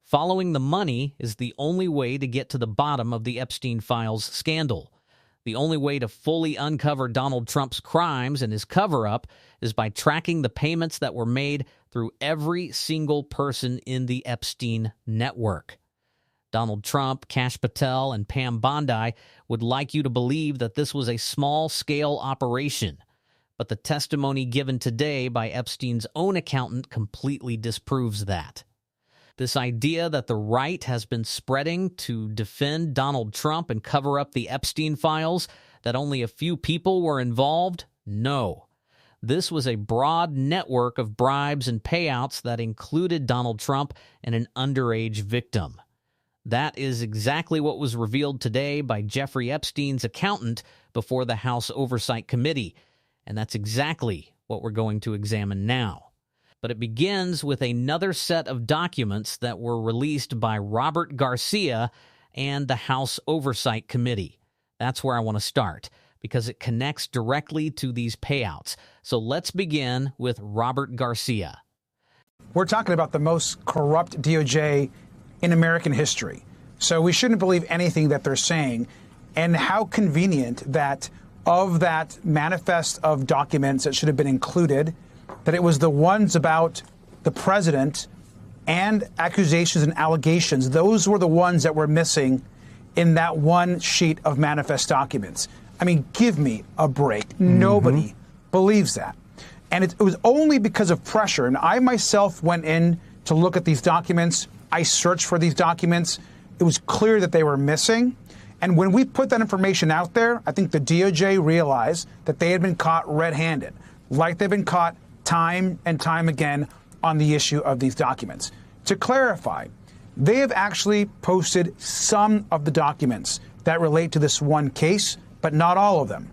Following the money is the only way to get to the bottom of the Epstein files scandal. The only way to fully uncover Donald Trump's crimes and his cover-up is by tracking the payments that were made through every single person in the Epstein network. Donald Trump, Kash Patel, and Pam Bondi would like you to believe that this was a small-scale operation, but the testimony given today by Epstein's own accountant completely disproves that. This idea that the right has been spreading to defend Donald Trump and cover up the Epstein files, that only a few people were involved? No. This was a broad network of bribes and payouts that included Donald Trump and an underage victim. That is exactly what was revealed today by Jeffrey Epstein's accountant before the House Oversight Committee, and that's exactly what we're going to examine now. But it begins with another set of documents that were released by Robert Garcia and the House Oversight Committee. That's where I want to start, because it connects directly to these payouts. So let's begin with Robert Garcia. We're talking about the most corrupt DOJ in American history. So we shouldn't believe anything that they're saying. And how convenient that of that manifest of documents that should have been included, that it was the ones about the president and accusations and allegations. Those were the ones that were missing in that one sheet of manifest documents. I mean, give me a break. Nobody believes that. And it was only because of pressure. And I myself went in to look at these documents. I searched for these documents. It was clear that they were missing. And when we put that information out there, I think the DOJ realized that they had been caught red-handed, like they've been caught time and time again on the issue of these documents. To clarify, they have actually posted some of the documents that relate to this one case, but not all of them.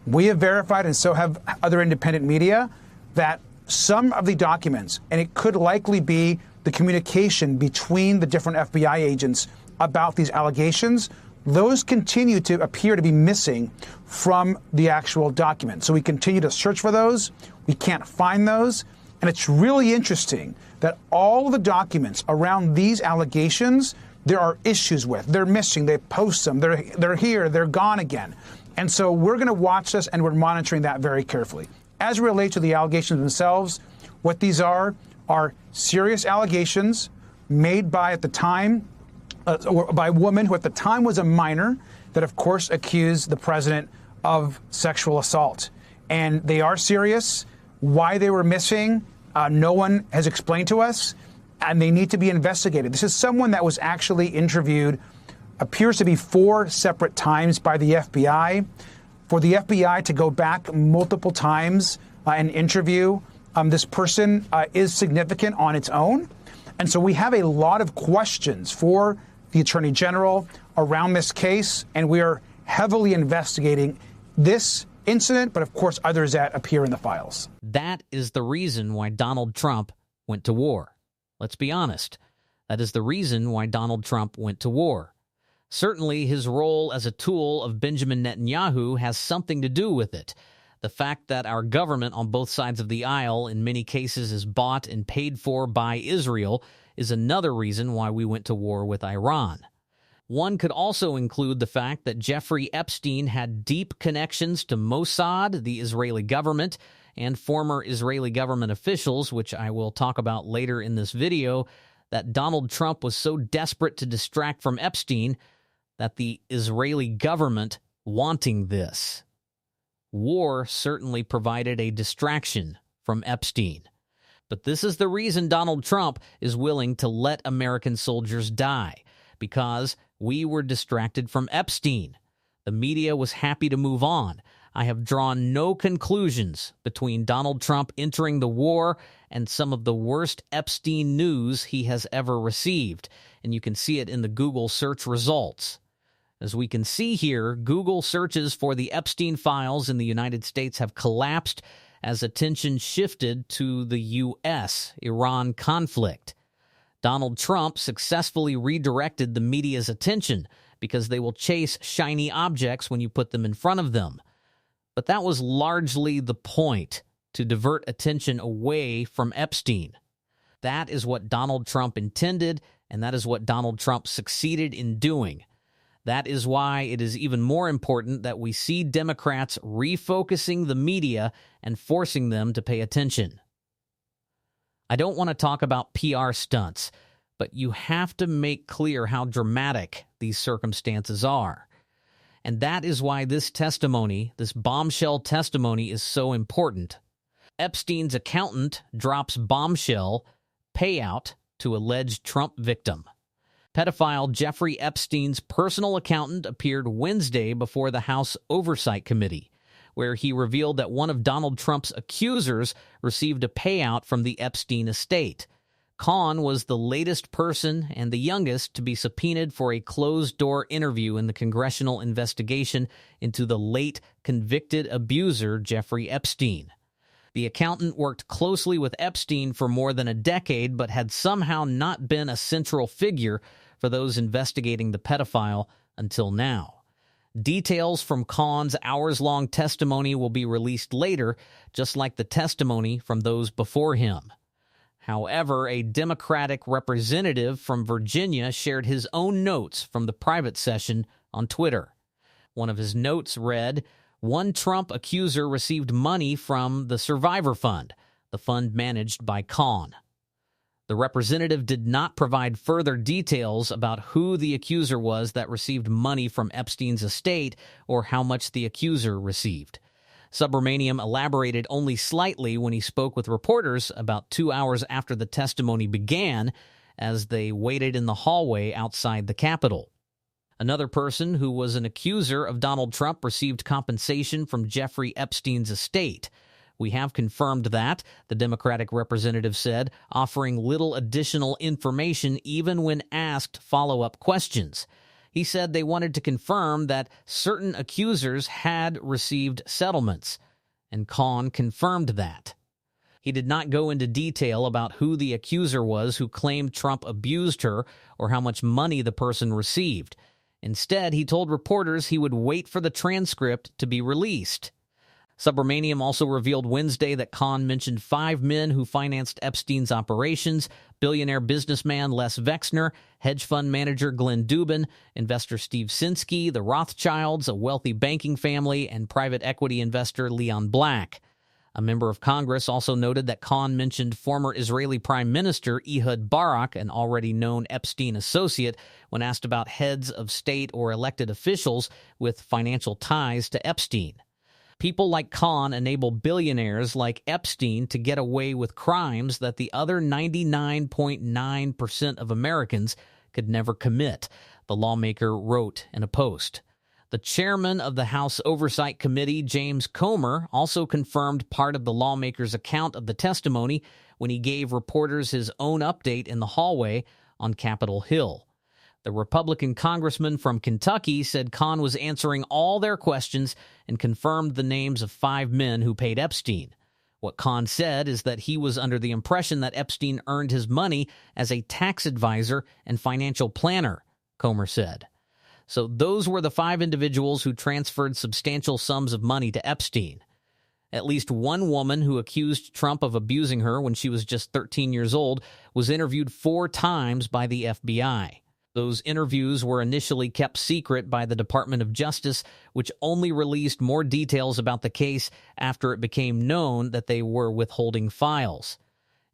We have verified, and so have other independent media, that some of the documents, and it could likely be the communication between the different FBI agents about these allegations, those continue to appear to be missing from the actual document. So we continue to search for those. We can't find those. And it's really interesting that all the documents around these allegations, there are issues with. They're missing. They post them. They're here. They're gone again. And so we're going to watch this, and we're monitoring that very carefully. As it relates to the allegations themselves, what these are serious allegations made by, at the time, by a woman who at the time was a minor, that of course accused the president of sexual assault. And they are serious. Why they were missing, no one has explained to us, and they need to be investigated. This is someone that was actually interviewed, appears to be 4 separate times by the FBI. For the FBI to go back multiple times and interview this person is significant on its own. And so we have a lot of questions for the Attorney General around this case, and we are heavily investigating this incident, but of course others that appear in the files. That is the reason why Donald Trump went to war. Let's be honest. That is the reason why Donald Trump went to war. Certainly his role as a tool of Benjamin Netanyahu has something to do with it. The fact that our government on both sides of the aisle in many cases is bought and paid for by Israel is another reason why we went to war with Iran. One could also include the fact that Jeffrey Epstein had deep connections to Mossad, the Israeli government, and former Israeli government officials, which I will talk about later in this video, that Donald Trump was so desperate to distract from Epstein that the Israeli government wanting this. War certainly provided a distraction from Epstein. But this is the reason Donald Trump is willing to let American soldiers die, because we were distracted from Epstein. The media was happy to move on. I have drawn no conclusions between Donald Trump entering the war and some of the worst Epstein news he has ever received, and you can see it in the Google search results. As we can see here, Google searches for the Epstein files in the United States have collapsed as attention shifted to the U.S.-Iran conflict. Donald Trump successfully redirected the media's attention because they will chase shiny objects when you put them in front of them. But that was largely the point, to divert attention away from Epstein. That is what Donald Trump intended, and that is what Donald Trump succeeded in doing. That is why it is even more important that we see Democrats refocusing the media and forcing them to pay attention. I don't want to talk about PR stunts, but you have to make clear how dramatic these circumstances are. And that is why this testimony, this bombshell testimony, is so important. Epstein's accountant drops bombshell payout to alleged Trump victim. Pedophile Jeffrey Epstein's personal accountant appeared Wednesday before the House Oversight Committee, where he revealed that one of Donald Trump's accusers received a payout from the Epstein estate. Khan was the latest person and the youngest to be subpoenaed for a closed-door interview in the congressional investigation into the late convicted abuser Jeffrey Epstein. The accountant worked closely with Epstein for more than a decade, but had somehow not been a central figure for those investigating the pedophile until now. Details from Khan's hours-long testimony will be released later, just like the testimony from those before him. However, a Democratic representative from Virginia shared his own notes from the private session on Twitter. One of his notes read, "One Trump accuser received money from the Survivor Fund, the fund managed by Khan." The representative did not provide further details about who the accuser was that received money from Epstein's estate or how much the accuser received. Subramaniam elaborated only slightly when he spoke with reporters about 2 hours after the testimony began, as they waited in the hallway outside the Capitol. Another person who was an accuser of Donald Trump received compensation from Jeffrey Epstein's estate. "We have confirmed that," the Democratic representative said, offering little additional information even when asked follow-up questions. He said they wanted to confirm that certain accusers had received settlements, and Khan confirmed that. He did not go into detail about who the accuser was who claimed Trump abused her or how much money the person received. Instead, he told reporters he would wait for the transcript to be released. Subramaniam also revealed Wednesday that Khan mentioned 5 men who financed Epstein's operations: billionaire businessman Les Wexner, hedge fund manager Glenn Dubin, investor Steve Sinsky, the Rothschilds, a wealthy banking family, and private equity investor Leon Black. A member of Congress also noted that Khan mentioned former Israeli Prime Minister Ehud Barak, an already known Epstein associate, when asked about heads of state or elected officials with financial ties to Epstein. People like Khan enable billionaires like Epstein to get away with crimes that the other 99.9% of Americans could never commit, the lawmaker wrote in a post. The chairman of the House Oversight Committee, James Comer, also confirmed part of the lawmaker's account of the testimony when he gave reporters his own update in the hallway on Capitol Hill. The Republican congressman from Kentucky said Khan was answering all their questions and confirmed the names of 5 men who paid Epstein. What Khan said is that he was under the impression that Epstein earned his money as a tax advisor and financial planner, Comer said. So those were the 5 individuals who transferred substantial sums of money to Epstein. At least one woman who accused Trump of abusing her when she was just 13 years old was interviewed 4 times by the FBI. Those interviews were initially kept secret by the Department of Justice, which only released more details about the case after it became known that they were withholding files.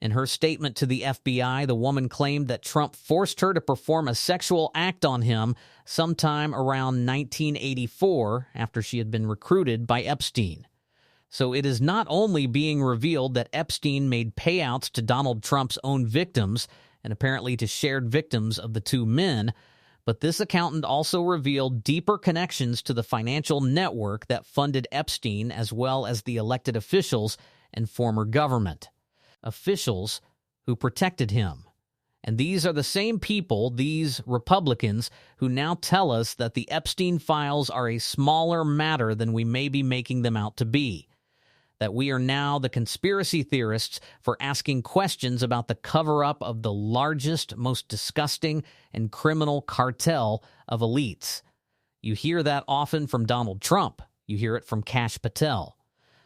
In her statement to the FBI, the woman claimed that Trump forced her to perform a sexual act on him sometime around 1984 after she had been recruited by Epstein. So it is not only being revealed that Epstein made payouts to Donald Trump's own victims, and apparently to shared victims of the 2 men, but this accountant also revealed deeper connections to the financial network that funded Epstein as well as the elected officials and former government. Officials who protected him. And these are the same people, these Republicans, who now tell us that the Epstein files are a smaller matter than we may be making them out to be. That we are now the conspiracy theorists for asking questions about the cover-up of the largest, most disgusting, and criminal cartel of elites. You hear that often from Donald Trump. You hear it from Kash Patel.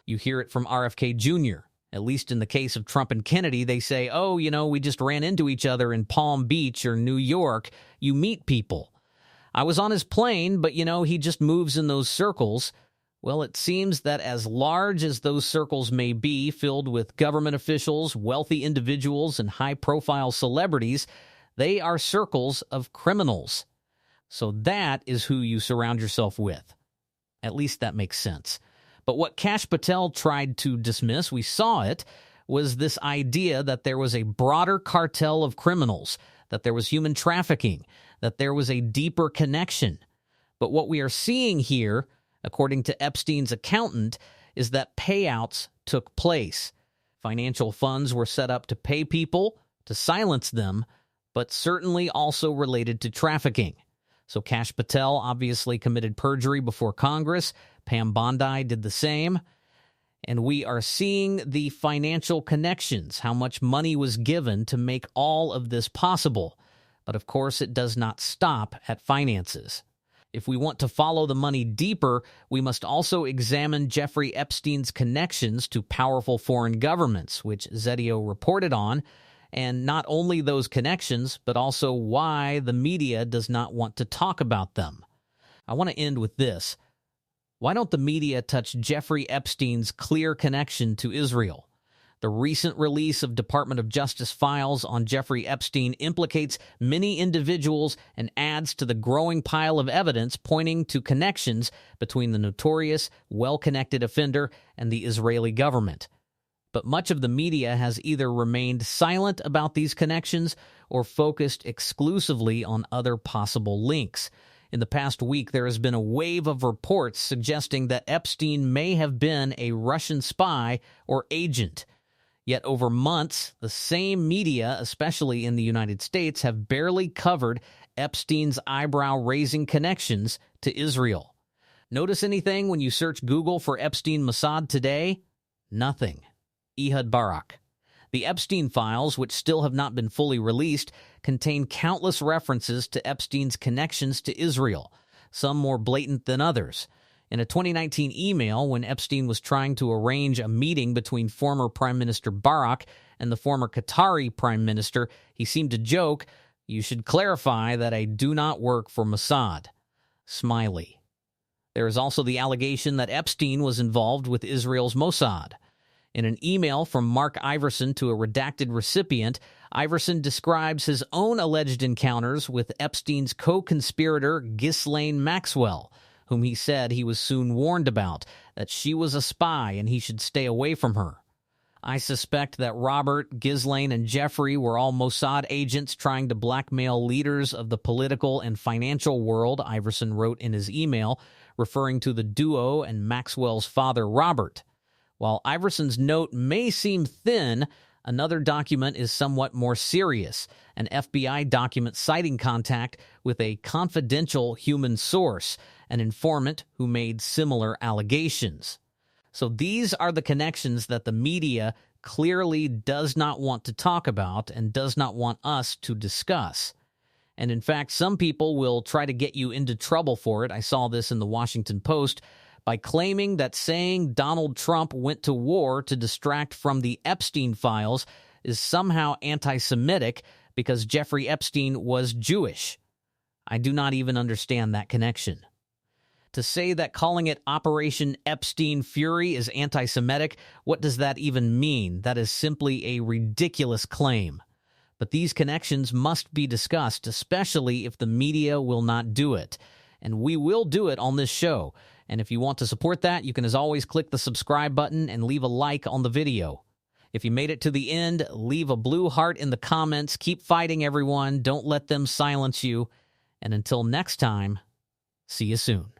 You hear it from RFK Jr. At least in the case of Trump and Kennedy, they say, oh, we just ran into each other in Palm Beach or New York. You meet people. I was on his plane, but, he just moves in those circles. Well, it seems that as large as those circles may be, filled with government officials, wealthy individuals, and high-profile celebrities, they are circles of criminals. So that is who you surround yourself with. At least that makes sense. But what Kash Patel tried to dismiss, we saw it, was this idea that there was a broader cartel of criminals, that there was human trafficking, that there was a deeper connection. But what we are seeing here, according to Epstein's accountant, is that payouts took place. Financial funds were set up to pay people, to silence them, but certainly also related to trafficking. So Kash Patel obviously committed perjury before Congress. Pam Bondi did the same. And we are seeing the financial connections, how much money was given to make all of this possible. But of course, it does not stop at finances. If we want to follow the money deeper, we must also examine Jeffrey Epstein's connections to powerful foreign governments, which Zetio reported on, and not only those connections, but also why the media does not want to talk about them. I want to end with this. Why don't the media touch Jeffrey Epstein's clear connection to Israel? The recent release of Department of Justice files on Jeffrey Epstein implicates many individuals and adds to the growing pile of evidence pointing to connections between the notorious, well-connected offender and the Israeli government. But much of the media has either remained silent about these connections or focused exclusively on other possible links. In the past week, there has been a wave of reports suggesting that Epstein may have been a Russian spy or agent. Yet over months, the same media, especially in the United States, have barely covered Epstein's eyebrow-raising connections to Israel. Notice anything when you search Google for Epstein Mossad today? Nothing. Ehud Barak. The Epstein files, which still have not been fully released, contain countless references to Epstein's connections to Israel, some more blatant than others. In a 2019 email, when Epstein was trying to arrange a meeting between former Prime Minister Barak and the former Qatari Prime Minister, he seemed to joke, "You should clarify that I do not work for Mossad." Smiley. There is also the allegation that Epstein was involved with Israel's Mossad. In an email from Mark Iverson to a redacted recipient, Iverson describes his own alleged encounters with Epstein's co-conspirator Ghislaine Maxwell, whom he said he was soon warned about, that she was a spy and he should stay away from her. I suspect that Robert, Ghislaine, and Jeffrey were all Mossad agents trying to blackmail leaders of the political and financial world, Iverson wrote in his email, referring to the duo and Maxwell's father, Robert. While Iverson's note may seem thin, another document is somewhat more serious, an FBI document citing contact with a confidential human source, an informant who made similar allegations. So these are the connections that the media clearly does not want to talk about and does not want us to discuss. And in fact, some people will try to get you into trouble for it. I saw this in the Washington Post, by claiming that saying Donald Trump went to war to distract from the Epstein files is somehow anti-Semitic because Jeffrey Epstein was Jewish. I do not even understand that connection. To say that calling it Operation Epstein Fury is anti-Semitic, what does that even mean? That is simply a ridiculous claim. But these connections must be discussed, especially if the media will not do it. And we will do it on this show. And if you want to support that, you can as always click the subscribe button and leave a like on the video. If you made it to the end, leave a blue heart in the comments. Keep fighting, everyone. Don't let them silence you. And until next time, see you soon.